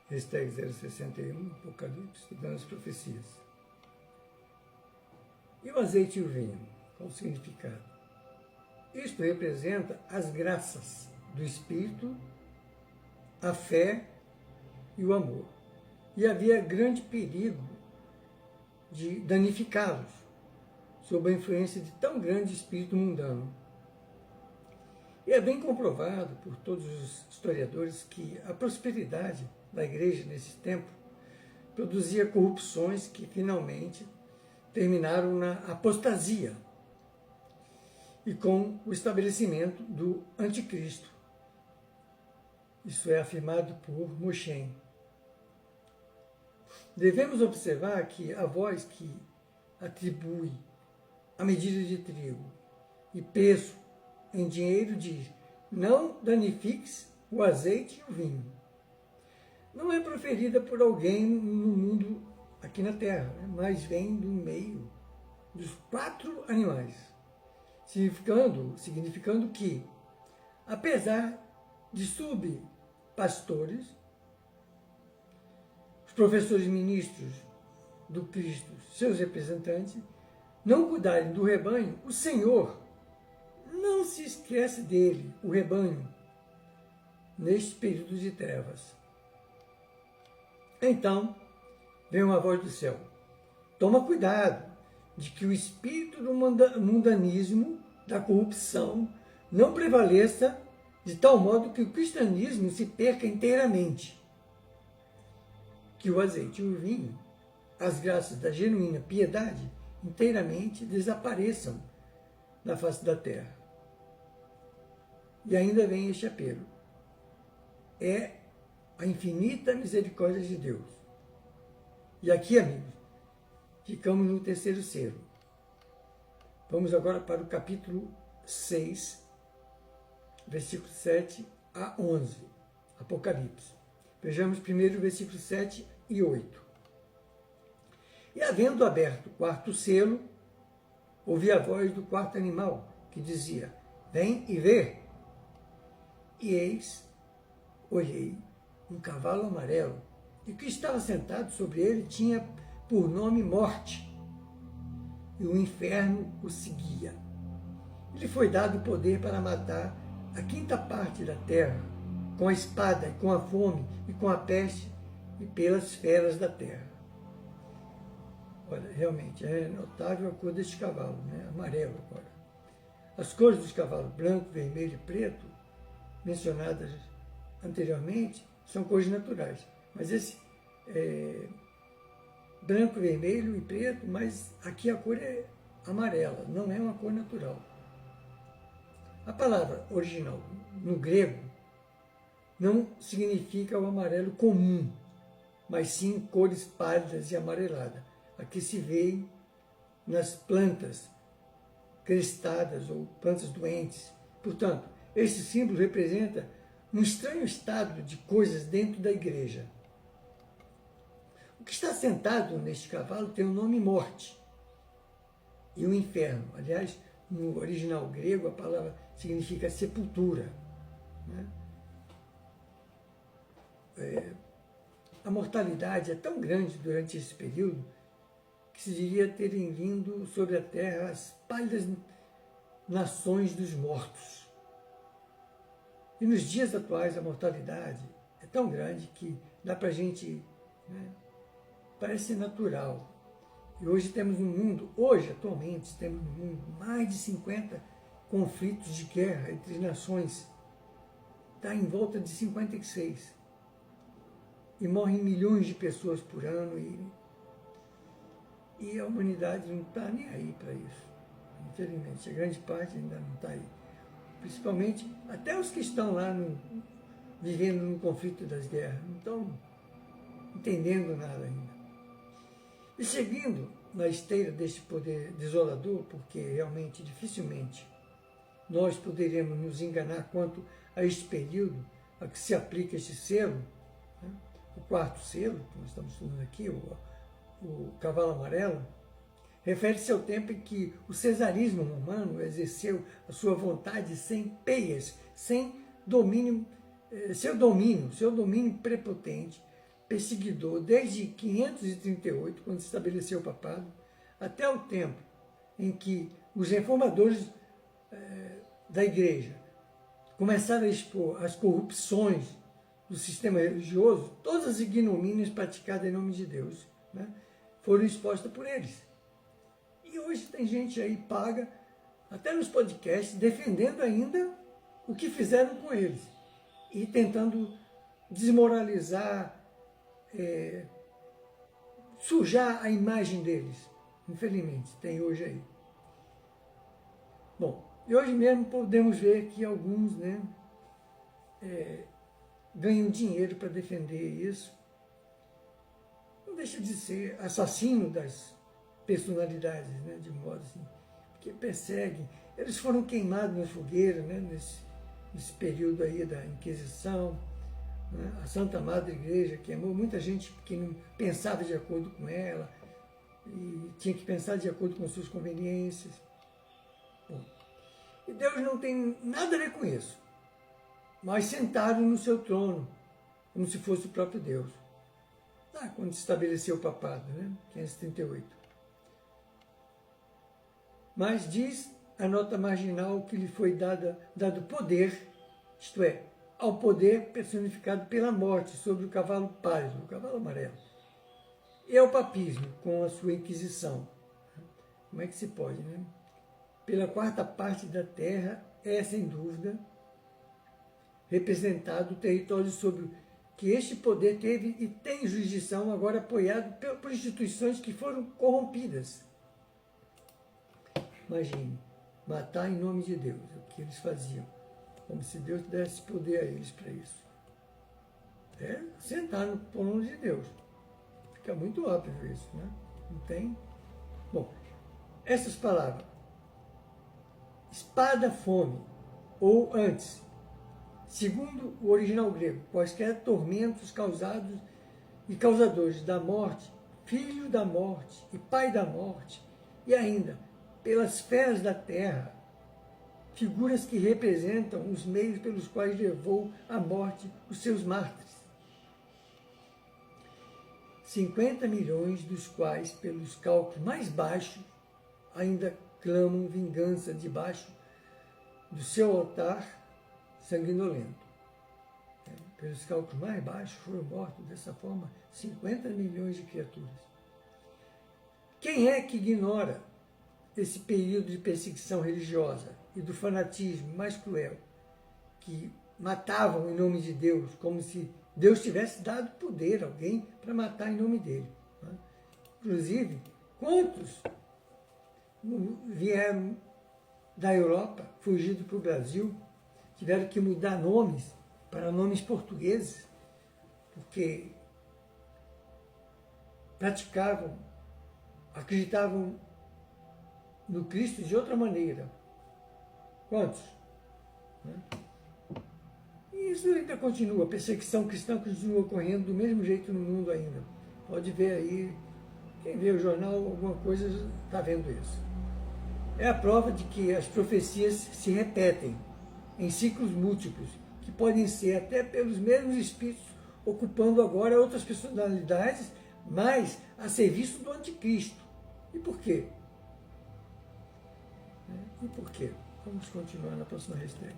hashtag 061, Apocalipse, estudando as profecias. E o azeite e o vinho? Qual o significado? Isto representa as graças do Espírito, a fé e o amor. E havia grande perigo de danificá-los sob a influência de tão grande espírito mundano. E é bem comprovado por todos os historiadores que a prosperidade da igreja nesse tempo produzia corrupções que finalmente terminaram na apostasia e com o estabelecimento do anticristo. Isso é afirmado por Moshe. Devemos observar que a voz que atribui a medida de trigo e peso em dinheiro diz: não danifiques o azeite e o vinho. Não é proferida por alguém no mundo aqui na Terra, mas vem do meio dos 4 animais, significando que, apesar de subpastores, os professores ministros do Cristo, seus representantes, não cuidarem do rebanho, o Senhor não se esquece dele, o rebanho, neste período de trevas. Então, vem uma voz do céu: toma cuidado de que o espírito do mundanismo, da corrupção, não prevaleça de tal modo que o cristianismo se perca inteiramente. Que o azeite e o vinho, as graças da genuína piedade, inteiramente desapareçam da face da terra. E ainda vem este apelo: é a infinita misericórdia de Deus. E aqui, amigos, ficamos no terceiro selo. Vamos agora para o capítulo 6, versículo 7 a 11, Apocalipse. Vejamos primeiro o versículo 7 e 8. E havendo aberto o quarto selo, ouvi a voz do quarto animal, que dizia: vem e vê. E eis, olhei, um cavalo amarelo, e o que estava sentado sobre ele tinha por nome Morte, e o inferno o seguia. Lhe foi dado poder para matar a 5ª parte da terra, com a espada, e com a fome, e com a peste, e pelas feras da terra. Olha, realmente, é notável a cor deste cavalo, né? Amarelo agora. As cores dos cavalos branco, vermelho e preto, mencionadas anteriormente, são cores naturais. Mas esse branco, vermelho e preto, mas aqui a cor é amarela, não é uma cor natural. A palavra original no grego não significa o amarelo comum, mas sim cores pálidas e amareladas. Aqui se vê nas plantas crestadas ou plantas doentes. Portanto, esse símbolo representa um estranho estado de coisas dentro da igreja. O que está sentado neste cavalo tem o nome Morte e o inferno. Aliás, no original grego, a palavra significa sepultura, né? A mortalidade é tão grande durante esse período que se diria terem vindo sobre a terra as pálidas nações dos mortos. E nos dias atuais a mortalidade é tão grande que dá para a gente, né, parece natural. E hoje temos no mundo, atualmente, temos no mundo mais de 50 conflitos de guerra entre nações. Está em volta de 56. E morrem milhões de pessoas por ano e a humanidade não está nem aí para isso. Infelizmente, a grande parte ainda não está aí. Principalmente, até os que estão lá vivendo no conflito das guerras, não estão entendendo nada ainda. E seguindo na esteira deste poder desolador, porque realmente, dificilmente, nós poderíamos nos enganar quanto a este período a que se aplica este selo, né? O quarto selo, que nós estamos falando aqui, o cavalo amarelo, refere-se ao tempo em que o cesarismo romano exerceu a sua vontade sem peias, sem domínio, seu domínio prepotente perseguidor desde 538, quando se estabeleceu o papado, até o tempo em que os reformadores da igreja começaram a expor as corrupções do sistema religioso, todas as ignomínias praticadas em nome de Deus, né, foram expostas por eles. E hoje tem gente aí paga, até nos podcasts, defendendo ainda o que fizeram com eles e tentando desmoralizar, sujar a imagem deles. Infelizmente, tem hoje aí. Bom, e hoje mesmo podemos ver que alguns, né, ganham dinheiro para defender isso. Não deixa de ser assassino das personalidades, né, de modo assim, que perseguem. Eles foram queimados na fogueira, né, nesse período aí da Inquisição, né? A Santa Madre Igreja queimou muita gente que não pensava de acordo com ela e tinha que pensar de acordo com suas conveniências. Bom, e Deus não tem nada a ver com isso, mas sentaram no seu trono, como se fosse o próprio Deus. Quando se estabeleceu o papado, né? 538. Mas diz a nota marginal que lhe foi dado poder, isto é, ao poder personificado pela morte sobre o cavalo pálido, o cavalo amarelo, e ao papismo com a sua Inquisição. Como é que se pode, né? Pela quarta parte da terra é, sem dúvida, representado o território sobre que este poder teve e tem jurisdição, agora apoiado por instituições que foram corrompidas. Imagine, matar em nome de Deus, é o que eles faziam, como se Deus desse poder a eles para isso. Sentar no trono de Deus. Fica muito óbvio isso, né? Não tem? Bom, essas palavras, espada, fome, ou antes, segundo o original grego, quaisquer tormentos causados e causadores da morte, filho da morte e pai da morte, e ainda pelas feras da terra, figuras que representam os meios pelos quais levou à morte os seus mártires. 50 milhões dos quais, pelos cálculos mais baixos, ainda clamam vingança debaixo do seu altar sanguinolento. Pelos cálculos mais baixos, foram mortos dessa forma 50 milhões de criaturas. Quem é que ignora esse período de perseguição religiosa e do fanatismo mais cruel, que matavam em nome de Deus, como se Deus tivesse dado poder a alguém para matar em nome dele, né? Inclusive, quantos vieram da Europa, fugindo para o Brasil, tiveram que mudar nomes para nomes portugueses, porque praticavam, acreditavam no Cristo de outra maneira. Quantos? E isso ainda continua, a perseguição cristã continua ocorrendo do mesmo jeito no mundo ainda. Pode ver aí, quem vê o jornal, alguma coisa está vendo isso. É a prova de que as profecias se repetem em ciclos múltiplos, que podem ser até pelos mesmos espíritos, ocupando agora outras personalidades, mas a serviço do anticristo. E por quê? E por quê? Vamos continuar na próxima hashtag.